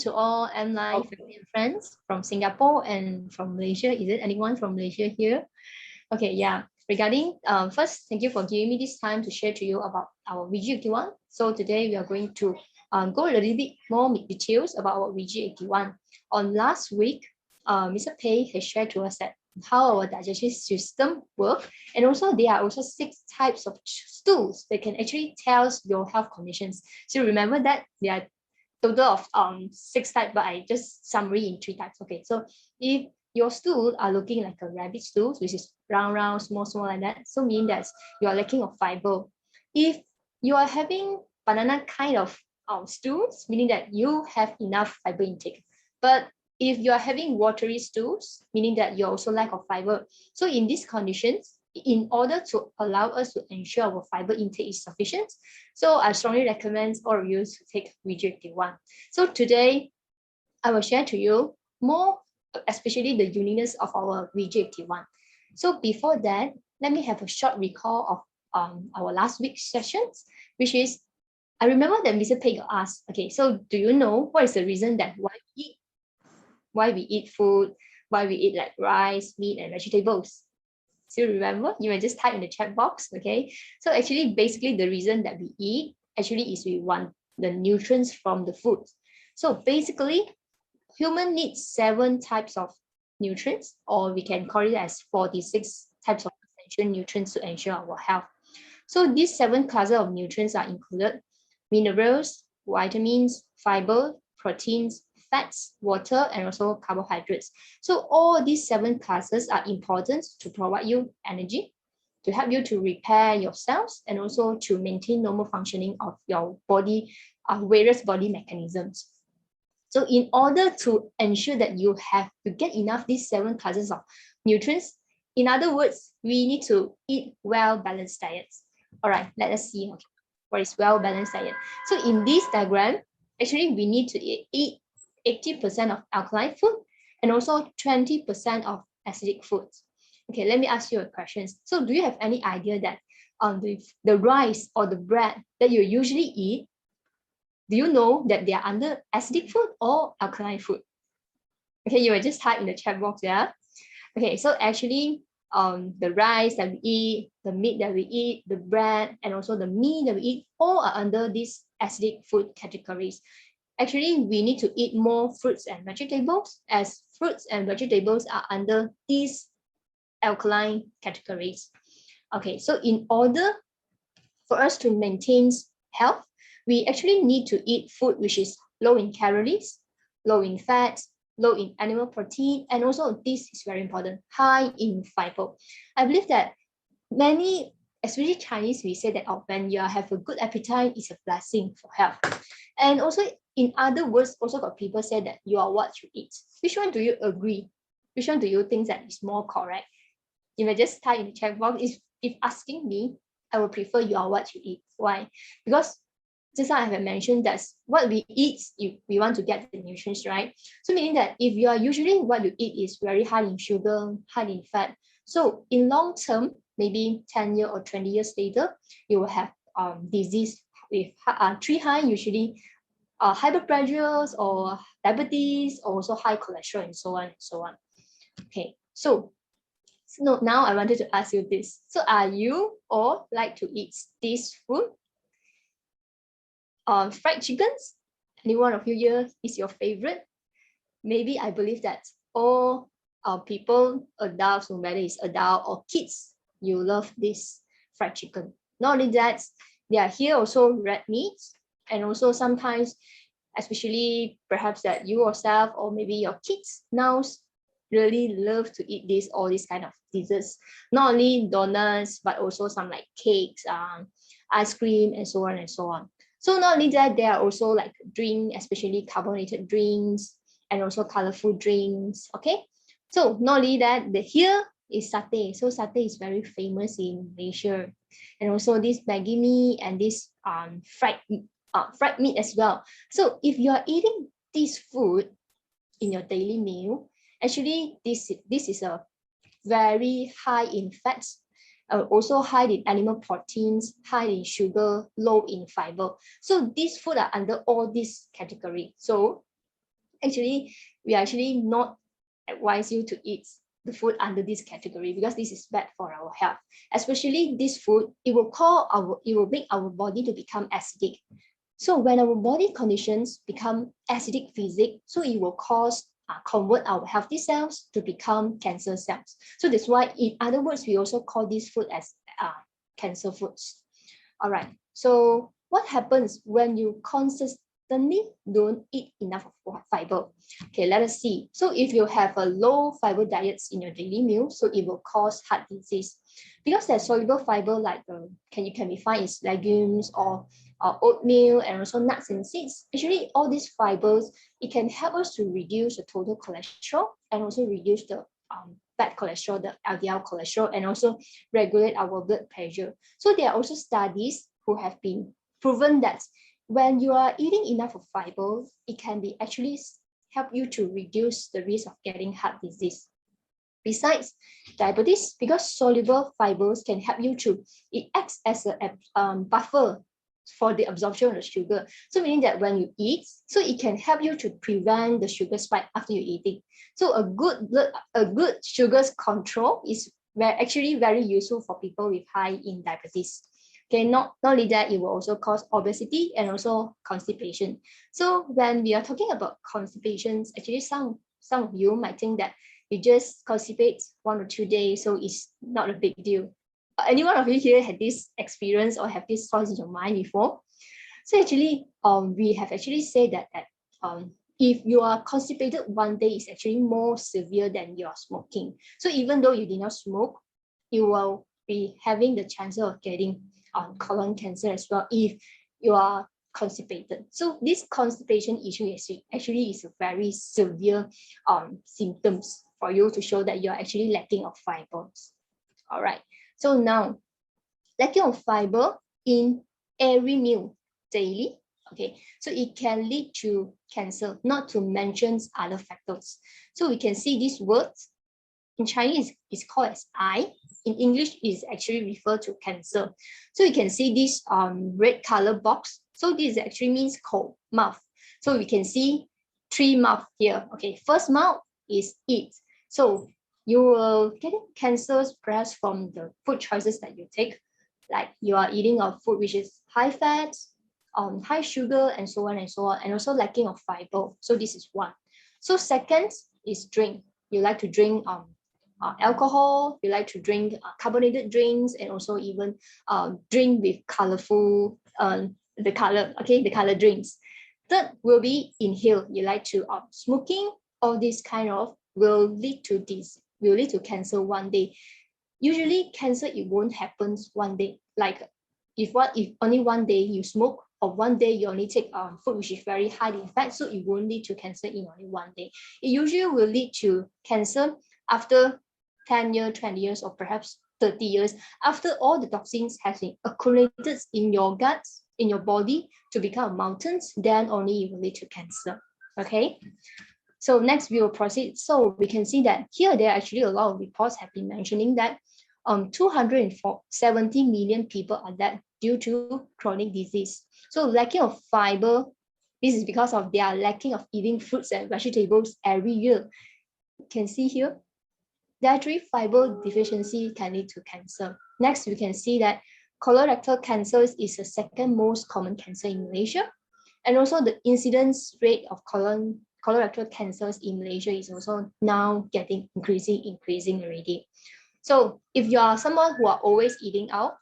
To all MLive family and friends from Singapore and from Malaysia. Is it anyone from Malaysia here? Okay, yeah. Regarding first, thank you for giving me this time to share to you about our VG81. So today we are going to go a little bit more details about our VG81. On last week, Mr. Pei has shared to us that how our digestive system work, and also there are also 6 types of stools that can actually tell your health conditions. So remember that there are total of 6 types, but I just summary in 3 types. Okay, so if your stool are looking like a rabbit stool, which is round, small like that, so mean that you are lacking of fiber. If you are having banana kind of stools, meaning that you have enough fiber intake. But if you are having watery stools, meaning that you also lack of fiber. So in these conditions, in order to allow us to ensure our fiber intake is sufficient, so I strongly recommend all of you to take VG81. So today, I will share to you more, especially the uniqueness of our VG81. So before that, let me have a short recall of our last week's sessions, which is, I remember that Mr. Pei asked, okay, so do you know what is the reason that why we eat food, why we eat like rice, meat, and vegetables? Still remember? You may just type in the chat box, okay? So actually, basically the reason that we eat actually is we want the nutrients from the food. So basically, human needs 7 types of nutrients, or we can call it as 46 types of essential nutrients to ensure our health. So these 7 classes of nutrients are included: minerals, vitamins, fiber, proteins, fats, water, and also carbohydrates. So all these 7 classes are important to provide you energy, to help you to repair your cells, and also to maintain normal functioning of your body, various body mechanisms. So in order to ensure that you have to get enough these 7 classes of nutrients, in other words, we need to eat well-balanced diets. All right, let us see what is well-balanced diet. So in this diagram, actually we need to eat 80% of alkaline food and also 20% of acidic foods. Okay, let me ask you a question. So do you have any idea that the rice or the bread that you usually eat, do you know that they are under acidic food or alkaline food? Okay, you will just type in the chat box, yeah? Okay, so actually, the rice that we eat, the meat that we eat, the bread, and also the meat that we eat, all are under these acidic food categories. Actually, we need to eat more fruits and vegetables, as fruits and vegetables are under these alkaline categories. Okay, so in order for us to maintain health, we actually need to eat food which is low in calories, low in fats, low in animal protein, and also this is very important, high in fiber. I believe that many, especially Chinese, we say that when you have a good appetite, it's a blessing for health. And also, in other words, also got people say that you are what you eat. Which one do you agree? Which one do you think that is more correct? You may just type in the chat box. If asking me, I would prefer you are what you eat. Why? Because just like I have mentioned, that's what we eat, we want to get the nutrients, right? So meaning that if you are usually what you eat is very high in sugar, high in fat, so in long term, maybe 10 years or 20 years later, you will have disease with 3 high, usually high blood pressures or diabetes, or also high cholesterol, and so on and so on. Okay, so now I wanted to ask you this. So are you all like to eat this food? Fried chickens? Any one of you here is your favorite? Maybe I believe that all people, adults, no matter it's adult or kids, you love this fried chicken. Not only that, there are here also red meats, and also sometimes, especially perhaps that you yourself or maybe your kids now really love to eat all these kind of desserts. Not only donuts, but also some like cakes, ice cream, and so on and so on. So not only that, there are also like drink, especially carbonated drinks, and also colorful drinks. Okay, so not only that, here is satay. So satay is very famous in Malaysia, and also this Maggi mee and this fried meat as well. So if you are eating this food in your daily meal, actually this is a very high in fats, also high in animal proteins, high in sugar, low in fiber. So these food are under all this category. So Actually, we actually not advise you to eat the food under this category because this is bad for our health. Especially this food, it will make our body to become acidic. So when our body conditions become acidic physic, so it will convert our healthy cells to become cancer cells. So that's why, in other words, we also call this food as cancer foods. All right. So what happens when you consistently don't eat enough of fiber? Okay, let us see. So if you have a low fiber diets in your daily meal, so it will cause heart disease because there's soluble fiber like can be found in legumes or oatmeal and also nuts and seeds. Actually, all these fibers, it can help us to reduce the total cholesterol and also reduce the bad cholesterol, the LDL cholesterol, and also regulate our blood pressure. So there are also studies who have been proven that when you are eating enough of fiber, it can be actually help you to reduce the risk of getting heart disease. Besides diabetes, because soluble fibers can help you to, it acts as a buffer for the absorption of the sugar. So meaning that when you eat, so it can help you to prevent the sugar spike after you eating. So a good sugars control is actually very useful for people with high in diabetes. Okay, not only that, it will also cause obesity and also constipation. So when we are talking about constipations, actually some of you might think that you just constipate 1 or 2 days, so it's not a big deal. Any one of you here had this experience or have this thoughts in your mind before? So actually, we have actually said that if you are constipated 1 day, it's actually more severe than you are smoking. So even though you did not smoke, you will be having the chance of getting colon cancer as well if you are constipated. So this constipation issue is actually a very severe symptoms for you to show that you're actually lacking of fibers. All right. So now, lacking of fiber in every meal daily, okay, so it can lead to cancer, not to mention other factors. So we can see these words in Chinese is called as eye. In English, is actually referred to cancer. So you can see this red color box. So this actually means cold mouth. So we can see 3 mouth here. Okay, first mouth is eat. So you will get cancers perhaps from the food choices that you take, like you are eating a food which is high fat, high sugar, and so on and so on, and also lacking of fiber. So this is one. So second is drink. You like to drink alcohol, you like to drink carbonated drinks, and also even drink with colorful, the color drinks. Third will be inhale. You like to smoking. All this kind of will lead to cancer 1 day. Usually cancer, it won't happen 1 day. Like if only 1 day you smoke, or 1 day you only take food which is very high in fat, so it won't lead to cancer in only 1 day. It usually will lead to cancer after 10 years, 20 years, or perhaps 30 years, after all the toxins has been accumulated in your guts, in your body, to become mountains, then only it will lead to cancer. Okay. So next we will proceed. So we can see that here there are actually a lot of reports have been mentioning that 270 million people are dead due to chronic disease. So lacking of fiber, this is because of their lacking of eating fruits and vegetables every year. You can see here, dietary fiber deficiency can lead to cancer. Next, we can see that colorectal cancer is the second most common cancer in Malaysia. And also the incidence rate of colorectal cancers in Malaysia is also now increasing already. So if you are someone who are always eating out,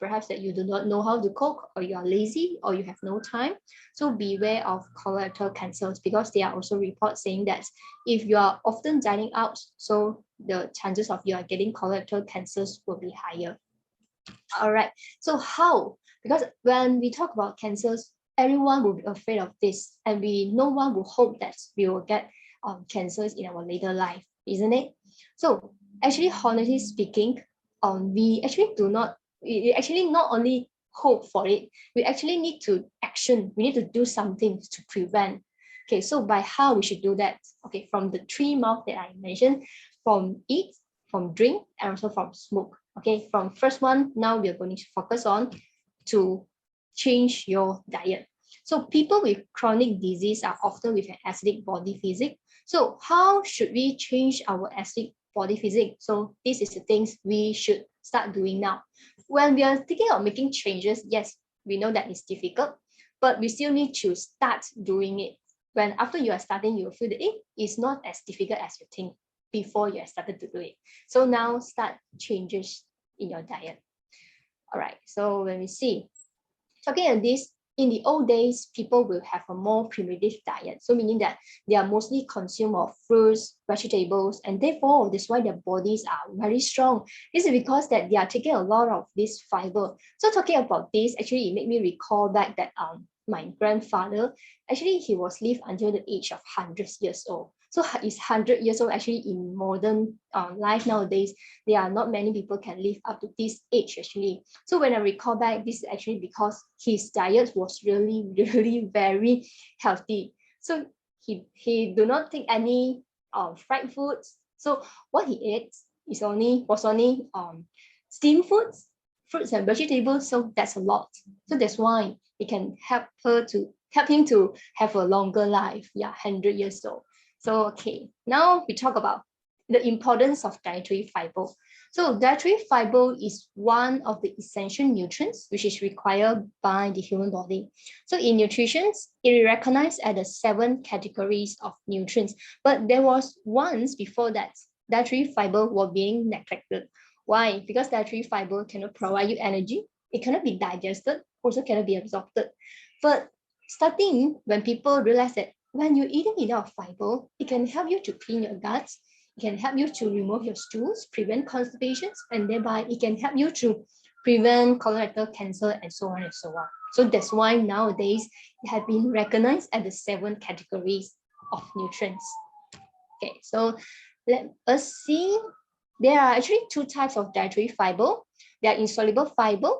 perhaps that you do not know how to cook, or you are lazy, or you have no time, so beware of colorectal cancers, because there are also reports saying that if you are often dining out, so the chances of you are getting colorectal cancers will be higher. All right, so how? Because when we talk about cancers, everyone will be afraid of this, and no one will hope that we will get cancers in our later life, isn't it? So actually, honestly speaking, we actually not only hope for it, we actually need to action. We need to do something to prevent. Okay, so by how we should do that? Okay, from the 3 mouth that I mentioned, from eat, from drink, and also from smoke. Okay, from first one, now we are going to focus on to change your diet. So people with chronic disease are often with an acidic body physique. So how should we change our acidic body physique? So this is the things we should start doing now. When we are thinking of making changes, yes, we know that it's difficult, but we still need to start doing it. When after you are starting, you will feel that it's not as difficult as you think before you have started to do it. So now start changes in your diet. All right, so when we see, talking about this, in the old days, people will have a more primitive diet. So meaning that they are mostly consume of fruits, vegetables, and therefore that's why their bodies are very strong. This is because that they are taking a lot of this fiber. So talking about this, actually it made me recall back that my grandfather, actually he was lived until the age of 100 years old. So he's 100 years old. Actually in modern life nowadays, there are not many people can live up to this age actually. So when I recall back, this is actually because his diet was really, really very healthy. So he do not take any fried foods. So what he ate was only steamed foods, fruits and vegetables. So that's a lot. So that's why it can help him to have a longer life. Yeah, 100 years old. So okay, now we talk about the importance of dietary fiber. So dietary fiber is one of the essential nutrients which is required by the human body. So in nutrition, it is recognized as the 7 categories of nutrients. But there was once before that dietary fiber were being neglected. Why? Because dietary fiber cannot provide you energy. It cannot be digested, also cannot be absorbed. But starting when people realize that when you're eating enough fiber, it can help you to clean your guts. It can help you to remove your stools, prevent constipations, and thereby it can help you to prevent colorectal cancer and so on and so on. So that's why nowadays it has been recognized as the 7 categories of nutrients. Okay, so let us see. There are actually 2 types of dietary fiber. There are insoluble fiber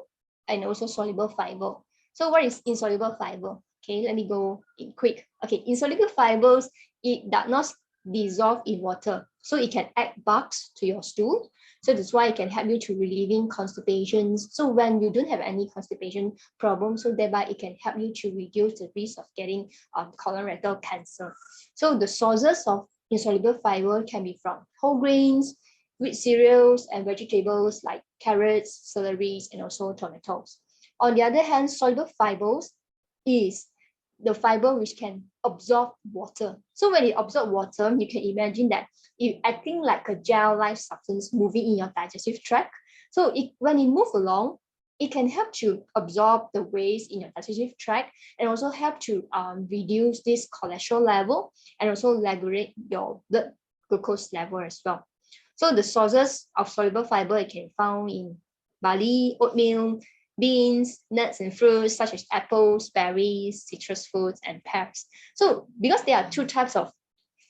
and also soluble fiber. So what is insoluble fiber? Okay, let me go in quick. Okay, insoluble fibers, it does not dissolve in water. So it can add bugs to your stool. So that's why it can help you to relieving constipations. So when you don't have any constipation problem, so thereby it can help you to reduce the risk of getting colorectal cancer. So the sources of insoluble fiber can be from whole grains, wheat cereals, and vegetables like carrots, celery, and also tomatoes. On the other hand, soluble fibers is the fiber which can absorb water. So when it absorbs water, you can imagine that it acting like a gel-like substance moving in your digestive tract. So when it moves along, it can help to absorb the waste in your digestive tract and also help to reduce this cholesterol level and also regulate your blood glucose level as well. So the sources of soluble fiber it can found in barley, oatmeal, beans, nuts, and fruits such as apples, berries, citrus fruits, and pears. So because there are 2 types of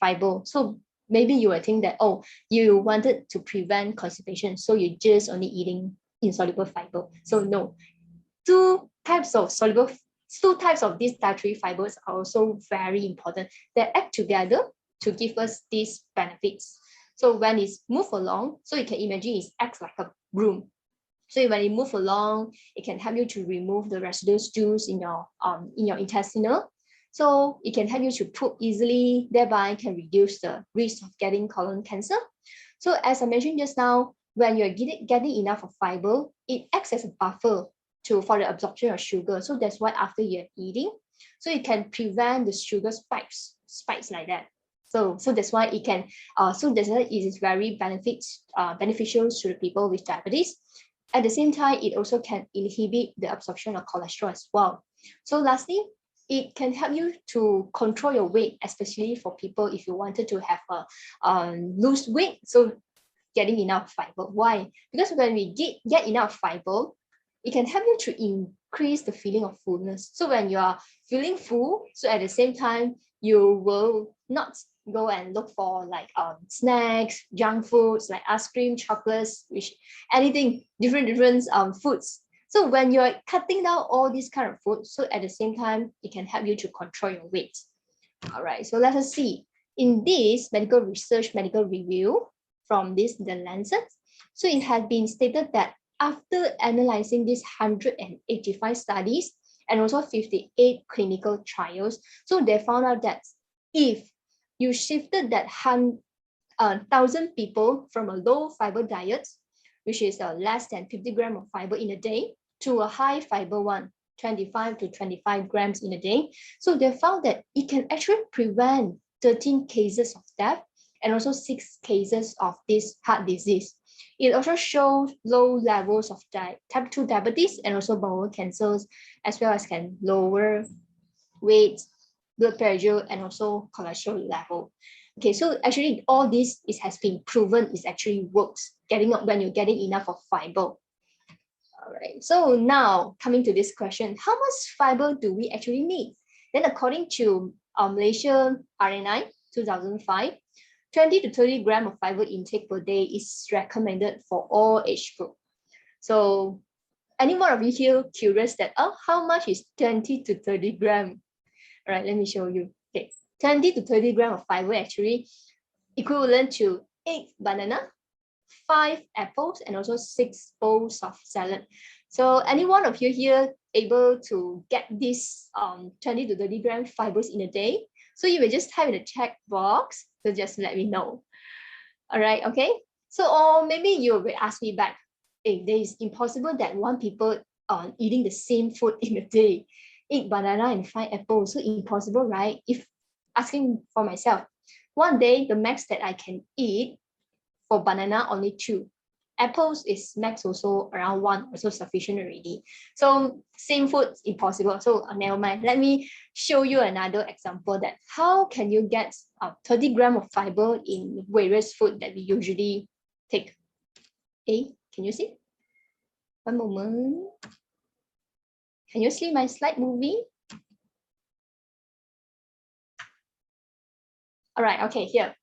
fiber, so maybe you will think that, oh, you wanted to prevent constipation, so you just only eating insoluble fiber. So no, 2 types of these dietary fibers are also very important. They act together to give us these benefits. So when it's move along, so you can imagine it acts like a broom. So when it move along, it can help you to remove the residual stools in your intestinal. So it can help you to poop easily, thereby can reduce the risk of getting colon cancer. So as I mentioned just now, when you're getting enough of fiber, it acts as a buffer for the absorption of sugar. So that's why after you're eating, so it can prevent the sugar spikes like that. So that's why it can that's why it is very beneficial to the people with diabetes. At the same time, it also can inhibit the absorption of cholesterol as well. So lastly, it can help you to control your weight, especially for people if you wanted to have a lose weight. So getting enough fiber. Why? Because when we get enough fiber, it can help you to increase the feeling of fullness. So when you are feeling full, so at the same time, you will not go and look for like snacks, junk foods like ice cream, chocolates, which anything different foods. So when you're cutting down all these kind of food, so at the same time, it can help you to control your weight. All right, so let us see. In this medical review from The Lancet, so it has been stated that after analyzing these 185 studies, and also 58 clinical trials. So they found out that if you shifted that 1,000 people from a low fiber diet, which is less than 50 grams of fiber in a day, to a high fiber one, 25 to 25 grams in a day. So they found that it can actually prevent 13 cases of death and also 6 cases of this heart disease. It also shows low levels of type 2 diabetes and also bowel cancers, as well as can lower weight, blood pressure, and also cholesterol level. Okay, so actually all this has been proven is actually works getting up when you're getting enough of fiber. All right, so now coming to this question, how much fiber do we actually need? Then according to Malaysia RNI 2005, 20 to 30 grams of fiber intake per day is recommended for all age group. So any one of you here curious that, oh, how much is 20 to 30 grams? All right, let me show you. Okay, 20 to 30 grams of fiber actually equivalent to 8 banana, 5 apples, and also 6 bowls of salad. So any one of you here able to get this 20 to 30 gram fibers in a day? So you may just type in the chat box to just let me know. All right, okay. So or maybe you will ask me back, hey, it is impossible that one people eating the same food in a day, 8 banana and 5 apples, so impossible, right? If asking for myself, one day the max that I can eat for banana only 2. Apples is max also around 1, also sufficient already. So same food impossible. So never mind. Let me show you another example that how can you get 30 grams of fiber in various food that we usually take. Okay, can you see? One moment. Can you see my slide moving? All right, okay, here.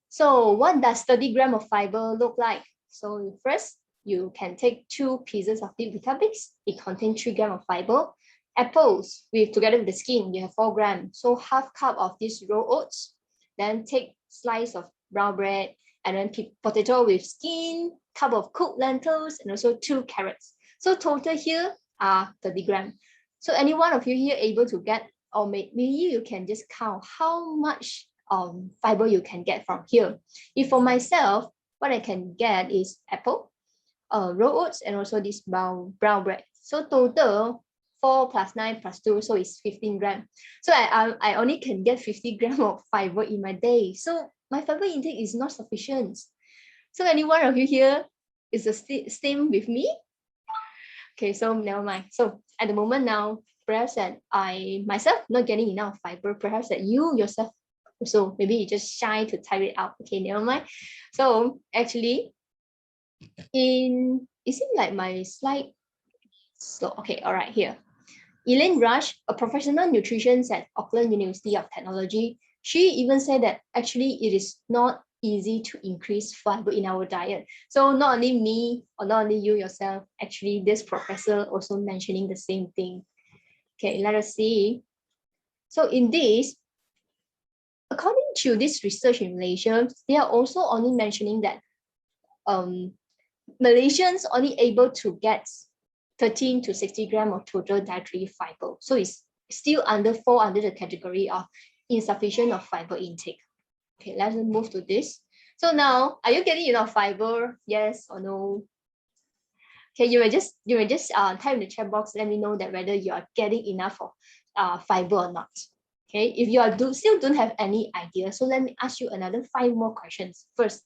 So what does 30 grams of fiber look like? So first, you can take 2 pieces of deep Weetabix. It contains 3 grams of fiber. Apples, together with the skin, you have 4 grams. So half cup of this raw oats. Then take slice of brown bread, and then potato with skin, cup of cooked lentils, and also 2 carrots. So total here are 30 grams. So any one of you here able to get, or maybe you can just count how much fiber you can get from here. If for myself, what I can get is apple, raw oats, and also this brown bread. So total 4 plus 9 plus 2, so it's 15 grams. So I only can get 50 grams of fiber in my day. So my fiber intake is not sufficient. So any one of you here is the same with me? Okay, so never mind. So at the moment now, perhaps that I myself not getting enough fiber, perhaps that you yourself, so maybe you just shy to type it out. Okay, never mind. So actually, it seems like my slide. So okay, all right, here. Elaine Rush, a professional nutritionist at Auckland University of Technology, she even said that actually it is not easy to increase fiber in our diet. So not only me or not only you yourself, actually this professor also mentioning the same thing. Okay, let us see. So in this, according to this research in Malaysia, they are also only mentioning that Malaysians only able to get 13 to 60 grams of total dietary fiber. So it's still fall under the category of insufficient of fiber intake. Okay, let's move to this. So now, are you getting enough fiber? Yes or no? Okay, you may just type in the chat box. Let me know that whether you are getting enough of fiber or not. Okay, if you are still don't have any idea, so let me ask you another 5 more questions. First,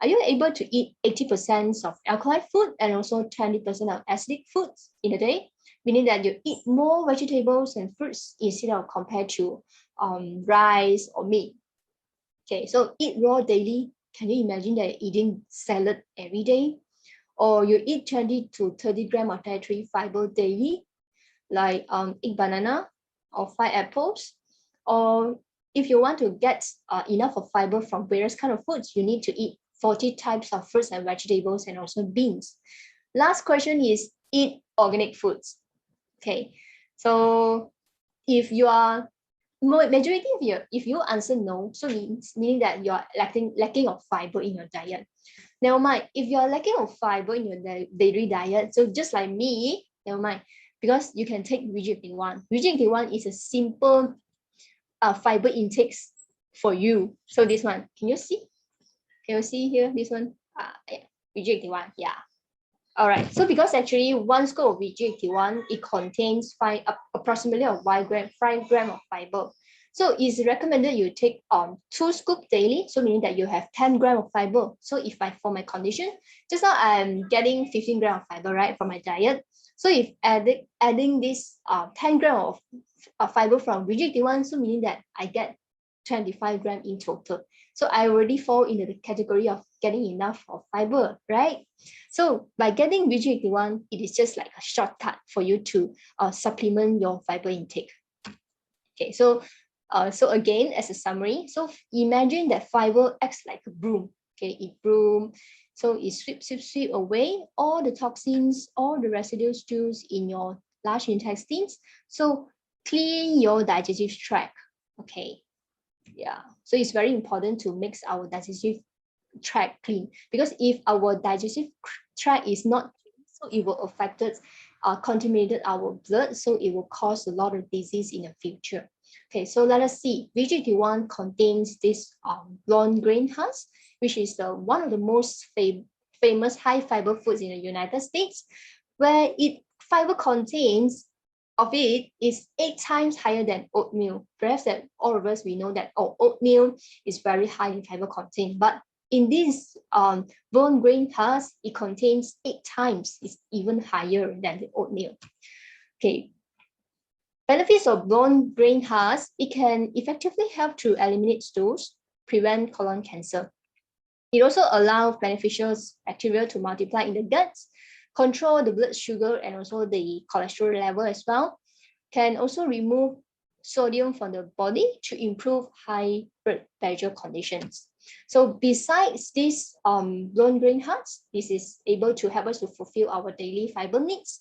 are you able to eat 80% of alkaline food and also 20% of acidic foods in a day? Meaning that you eat more vegetables and fruits instead of compared to rice or meat. Okay, so eat raw daily. Can you imagine that you're eating salad every day? Or you eat 20 to 30 grams of dietary fiber daily, like 8 banana or 5 apples. Or if you want to get enough of fiber from various kind of foods, you need to eat 40 types of fruits and vegetables and also beans. Last question is eat organic foods. Okay, so if you are majority of you, if you answer no, so meaning that you are lacking of fiber in your diet. Never mind, if you are lacking of fiber in your daily diet, so just like me, never mind, because you can take VG81. VG81 is a simple fiber intakes for you. So this one, can you see? Can you see here? This one, yeah, VG81, yeah. All right, so because actually one scoop of VG81, it contains approximately 5 gram of fiber. So it's recommended you take 2 scoops daily, so meaning that you have 10 gram of fiber. So if for my condition, just now I'm getting 15 gram of fiber, right, from my diet. So if adding this 10 gram of fiber from VG81, so meaning that I get 25 gram in total. So I already fall into the category of getting enough of fiber, right? So by getting VG81, it is just like a shortcut for you to supplement your fiber intake. Okay, so again, as a summary, so imagine that fiber acts like a broom. Okay, it broom, so it sweep away all the toxins, all the residual stools in your large intestines. So clean your digestive tract. Okay, yeah, so it's very important to mix our digestive tract clean, because if our digestive tract is not clean, so it will affect contaminated our blood, so it will cause a lot of disease in the future. Okay, so let us see. VG81 contains this blonde grain husk, which is one of the most famous high fiber foods in the United States, where fiber contains of it is 8 times higher than oatmeal. Perhaps that all of us, we know that oatmeal is very high in fiber content, but in this bone grain husk, it contains 8 times, it's even higher than the oatmeal. Okay. Benefits of bone grain husk, it can effectively help to eliminate stools, prevent colon cancer. It also allows beneficial bacteria to multiply in the guts, control the blood sugar and also the cholesterol level as well. Can also remove sodium from the body to improve high blood pressure conditions. So besides this bone grain husk, this is able to help us to fulfill our daily fiber needs.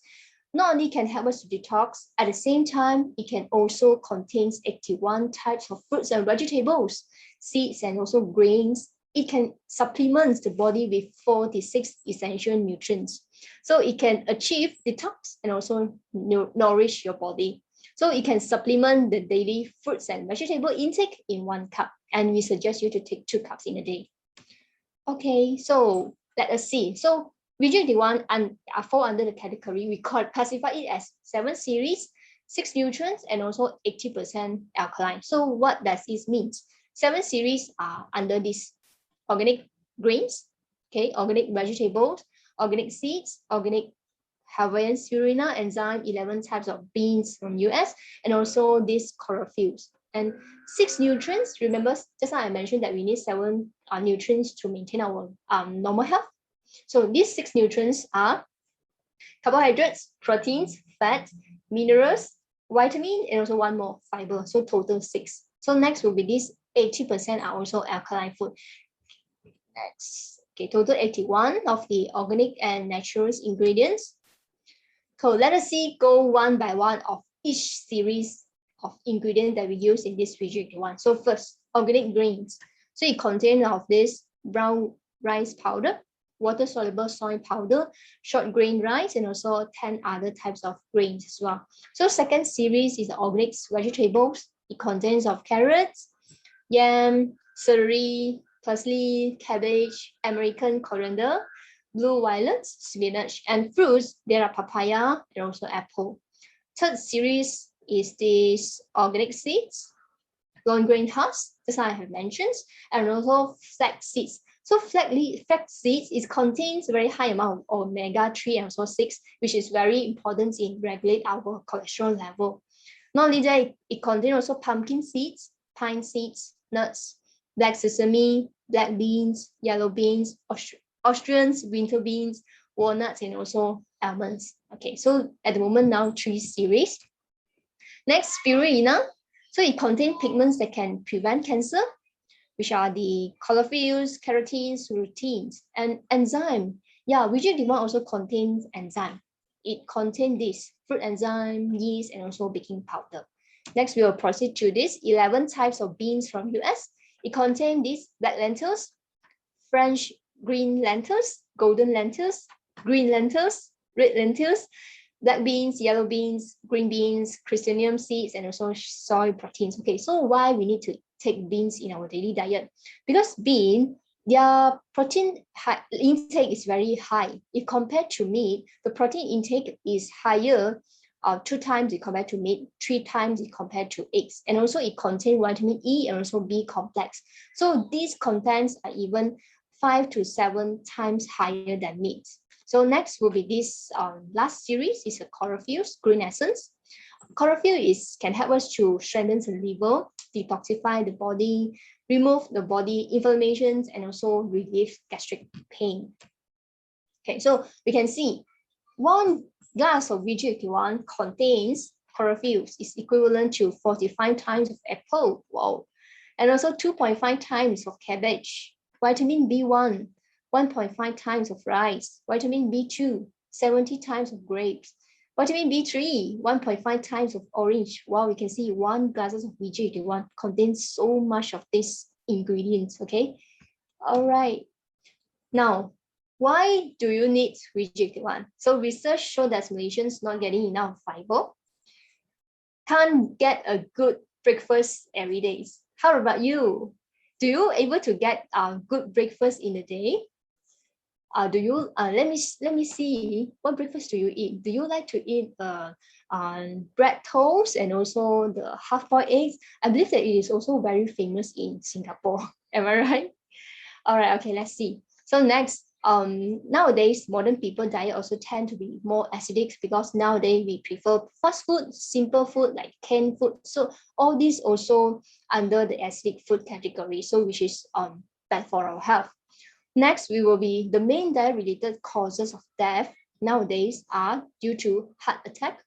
Not only can help us to detox, at the same time, it can also contain 81 types of fruits and vegetables, seeds, and also grains. It can supplement the body with 46 essential nutrients. So it can achieve detox and also nourish your body. So it can supplement the daily fruits and vegetable intake in 1 cup. And we suggest you to take 2 cups in a day. Okay, so let us see. So VG81 fall under the category, we classify it as 7 series, 6 nutrients, and also 80% alkaline. So what does this mean? 7 series are under this organic grains, okay, organic vegetables, organic seeds, organic Hawaiian spirulina enzyme, 11 types of beans from US, and also these chlorophylls. And 6 nutrients, remember just now I mentioned that we need 7 nutrients to maintain our normal health. So these 6 nutrients are carbohydrates, proteins, fat, minerals, vitamin, and also 1 more fiber. So total 6. So next will be these 80% are also alkaline food. Next, okay, total 81 of the organic and natural ingredients. So let us see, go one by one of each series of ingredients that we use in this VG81. So first, organic grains. So it contains of this brown rice powder, water-soluble soy powder, short grain rice, and also 10 other types of grains as well. So second series is the organic vegetables. It contains of carrots, yam, celery, parsley, cabbage, American coriander, blue violets, spinach, and fruits. There are papaya and also apple. Third series is this organic seeds, long grain husk, as I have mentioned, and also flax seeds. So flax seeds, it contains a very high amount of omega-3 and also 6, which is very important in regulate our cholesterol level. Not only that, it contains also pumpkin seeds, pine seeds, nuts, black sesame, black beans, yellow beans, Austrians, winter beans, walnuts, and also almonds. Okay, so at the moment now 3 series. Next, spirulina. So it contains pigments that can prevent cancer, which are the chlorophylls, keratins, luteins, and enzyme. Yeah, VG81 also contains enzyme. It contains this fruit enzyme, yeast, and also baking powder. Next, we will proceed to this 11 types of beans from US. It contains these black lentils, French green lentils, golden lentils, green lentils, red lentils, black beans, yellow beans, green beans, chrysanthemum seeds, and also soy proteins. Okay, so why we need to take beans in our daily diet? Because their protein intake is very high. If compared to meat, the protein intake is higher 2 times it compared to meat, 3 times it compared to eggs. And also it contains vitamin E and also B complex. So these contents are even 5 to 7 times higher than meat. So next will be this last series is a chlorophyll's green essence. Chlorophyll can help us to strengthen the liver, detoxify the body, remove the body inflammations, and also relieve gastric pain. Okay, so we can see 1 glass of VG81 contains chlorophyll is equivalent to 45 times of apple. Wow. And also 2.5 times of cabbage. Vitamin B1, 1.5 times of rice. Vitamin B2, 70 times of grapes. Vitamin B3, 1.5 times of orange. Wow, we can see 1 glass of VG81 contains so much of these ingredients, okay? All right. Now, why do you need VG81? So research showed that Malaysians not getting enough fiber can't get a good breakfast every day. How about you? Do you able to get a good breakfast in a day? Do you let me see, what breakfast do you eat? Do you like to eat bread toast and also the half-boiled eggs? I believe that it is also very famous in Singapore. Am I right? All right, okay, let's see. So next, nowadays, modern people diet also tend to be more acidic because nowadays we prefer fast food, simple food like canned food. So all these also under the acidic food category, so which is bad for our health. Next, we will be the main diet-related causes of death nowadays are due to heart attack,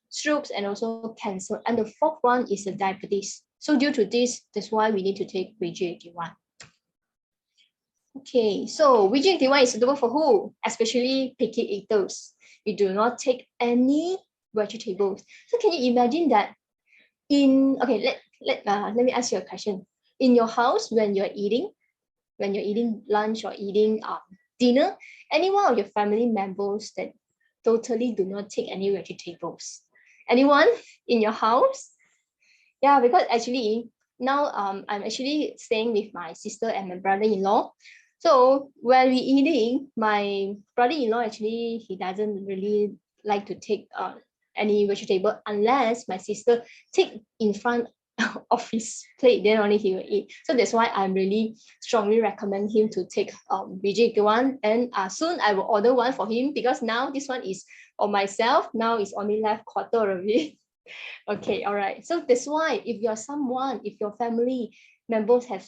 strokes, and also cancer. And the 4th one is the diabetes. So due to this, that's why we need to take VG81. Okay, so VG81 is suitable for who? Especially picky eaters. We do not take any vegetables. So can you imagine that let me ask you a question. In your house, when you're eating lunch or eating dinner, any one of your family members that totally do not take any vegetables? Anyone in your house? Yeah, because actually now I'm actually staying with my sister and my brother-in-law. So when we eating, my brother-in-law actually he doesn't really like to take any vegetable unless my sister take in front of his plate, then only he will eat. So that's why I'm really strongly recommend him to take VG81, and soon I will order one for him because now this one is for myself. Now it's only left quarter of it. Okay, all right. So that's why if your family members have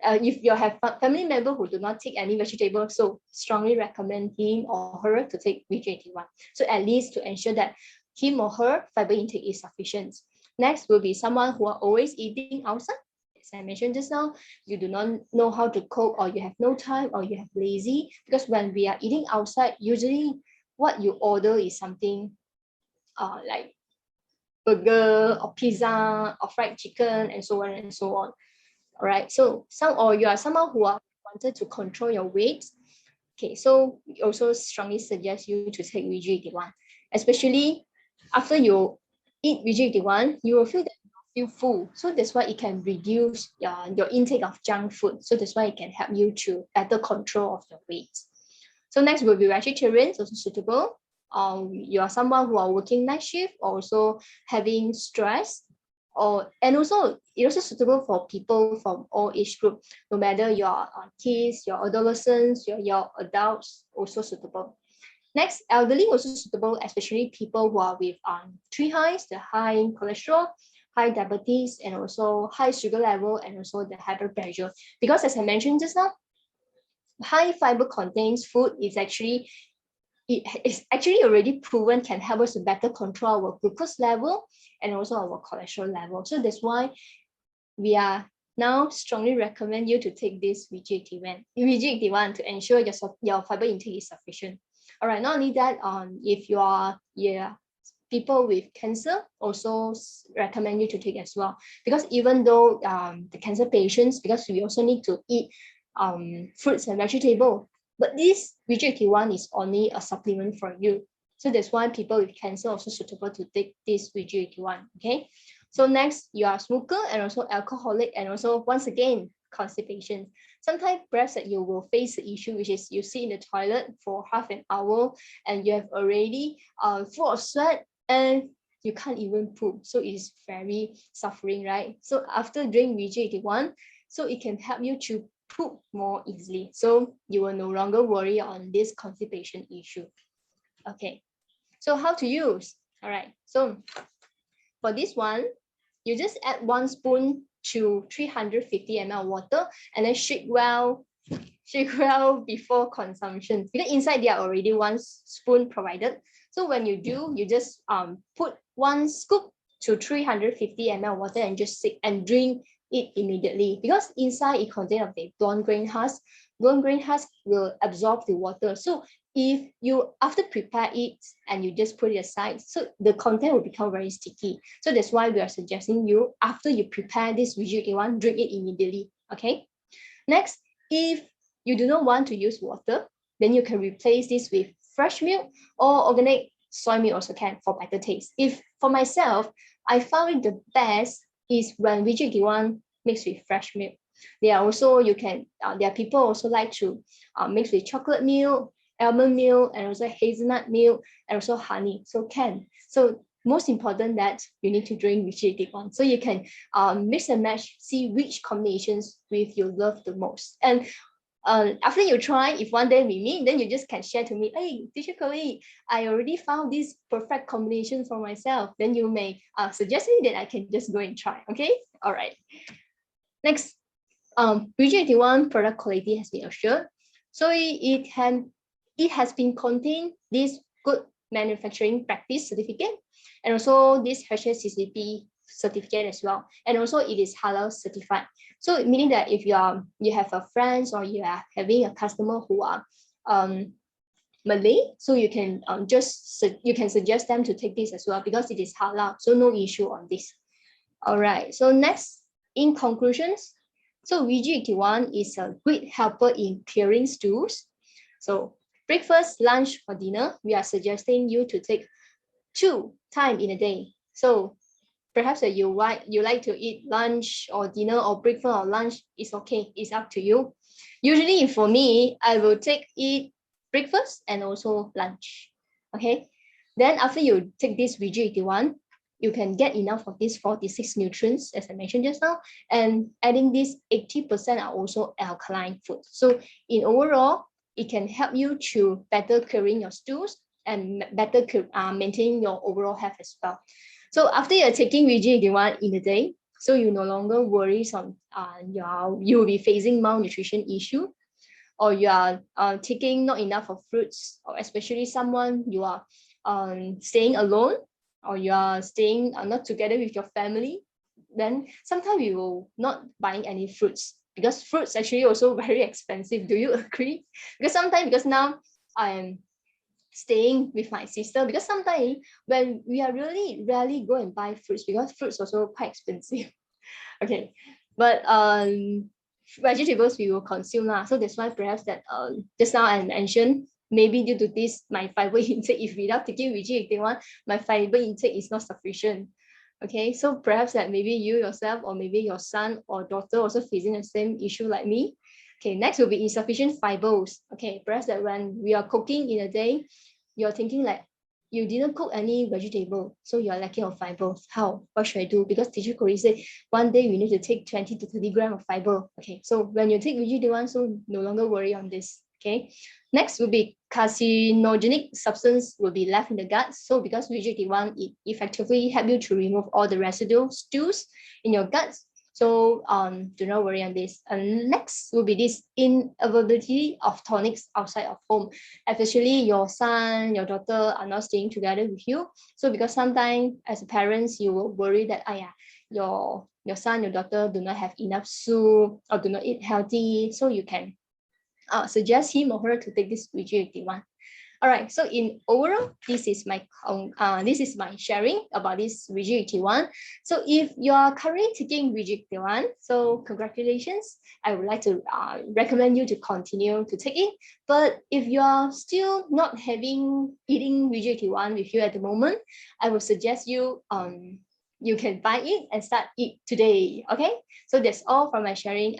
if you have family member who do not take any vegetable, so strongly recommend him or her to take VG81. So at least to ensure that him or her fiber intake is sufficient. Next will be someone who are always eating outside. As I mentioned just now, you do not know how to cook, or you have no time, or you have lazy, because when we are eating outside, usually what you order is something like burger or pizza or fried chicken and so on and so on. All right, so you are someone who wanted to control your weight. Okay, so we also strongly suggest you to take VG81, especially after you eat VG81, you will feel full. So that's why it can reduce your intake of junk food. So that's why it can help you to better control of your weight. So next will be vegetarians, also suitable. You are someone who are working night shift, also having stress, and also it also suitable for people from all age group, no matter your kids, your adolescents, your adults, also suitable. Next, elderly also suitable, especially people who are with 3 highs, the high cholesterol, high diabetes, and also high sugar level, and also the hyperpressure. Because as I mentioned just now, high fiber contains food is actually already proven can help us to better control our glucose level and also our cholesterol level. So that's why we are now strongly recommend you to take this VG81 to ensure your fiber intake is sufficient. All right, not only that, if you are people with cancer, also recommend you to take as well, because even though the cancer patients, because we also need to eat fruits and vegetables, but this VG81 is only a supplement for you. So that's why people with cancer also suitable to take this VG81. Okay. So next, you are a smoker and also alcoholic, and also once again constipation. Sometimes perhaps that you will face the issue, which is you sit in the toilet for half an hour and you have already full of sweat and you can't even poop. So it's very suffering, right? So after drink VG81, so it can help you to poop more easily. So you will no longer worry on this constipation issue. Okay. So how to use? All right. So for this one, you just add 1 spoon to 350 ml water and then shake well before consumption, because inside there are already 1 spoon provided. So when you do, you just put 1 scoop to 350 ml water and just sip and drink it immediately, because inside it contains of the blonde grain husk. Blonde grain husk will absorb the water. So if you after prepare it and you just put it aside, so the content will become very sticky. So that's why we are suggesting you, after you prepare this VG81, drink it immediately. Okay. Next, if you do not want to use water, then you can replace this with fresh milk or organic soy milk also can for better taste. If for myself, I found it the best is when VG81 mixed with fresh milk. There are also there are people also like to mix with chocolate milk, almond milk, and also hazelnut milk, and also honey. So can. So most important that you need to drink VG81. So you can mix and match, see which combinations with you love the most. And after you try, if one day we meet, then you just can share to me, hey, teacher Chloe, I already found this perfect combination for myself. Then you may suggest me that I can just go and try. Okay. All right. Next, VG81 product quality has been assured. So it has been contained this good manufacturing practice certificate, and also this HACCP certificate as well. And also it is halal certified. So meaning that if you have a friends or you are having a customer who are Malay, so you can suggest them to take this as well, because it is halal. So no issue on this. All right. So next, in conclusions, so VG81 is a great helper in clearing stools. So breakfast, lunch, or dinner, we are suggesting you to take 2 times in a day. So perhaps that you like to eat lunch or dinner or breakfast or lunch, it's okay. It's up to you. Usually for me, I will eat breakfast and also lunch. Okay. Then after you take this VG81, you can get enough of these 46 nutrients, as I mentioned just now, and adding this 80% are also alkaline foods. So in overall, it can help you to better clearing your stools and better maintain your overall health as well. So after you're taking VG81 in a day, so you no longer worry on you will be facing malnutrition issue, or you are taking not enough of fruits, or especially someone you are staying alone, or you are staying not together with your family, then sometimes you will not buying any fruits, because fruits actually also very expensive. Do you agree? Because now I'm staying with my sister, because sometimes when we are really rarely go and buy fruits, because fruits also quite expensive. Okay, but vegetables we will consume lah. So that's why perhaps that just now I mentioned, maybe due to this, my fiber intake, if without taking VG81, my fiber intake is not sufficient. Okay, so perhaps that maybe you yourself or maybe your son or daughter also facing the same issue like me. Okay, next will be insufficient fibers. Okay, perhaps that when we are cooking in a day, you're thinking like, you didn't cook any vegetable, so you're lacking of fibers. How? What should I do? Because teacher Corey said one day we need to take 20 to 30 grams of fiber. Okay, so when you take VG81, so no longer worry on this. Okay, next will be carcinogenic substance will be left in the gut. So because VG81, it effectively help you to remove all the residual stools in your guts. So do not worry on this. And next will be this inavailability of tonics outside of home, especially your son, your daughter are not staying together with you. So because sometimes as parents, you will worry that your son, your daughter do not have enough soup or do not eat healthy. So you can suggest him or her to take this VG81. All right, so in overall, this is my sharing about this Rigid one. So if you are currently taking Rigid one, so congratulations. I would like to recommend you to continue to take it. But if you are still not eating Rigid one with you at the moment, I would suggest you can buy it and start it today. Okay, so that's all from my sharing.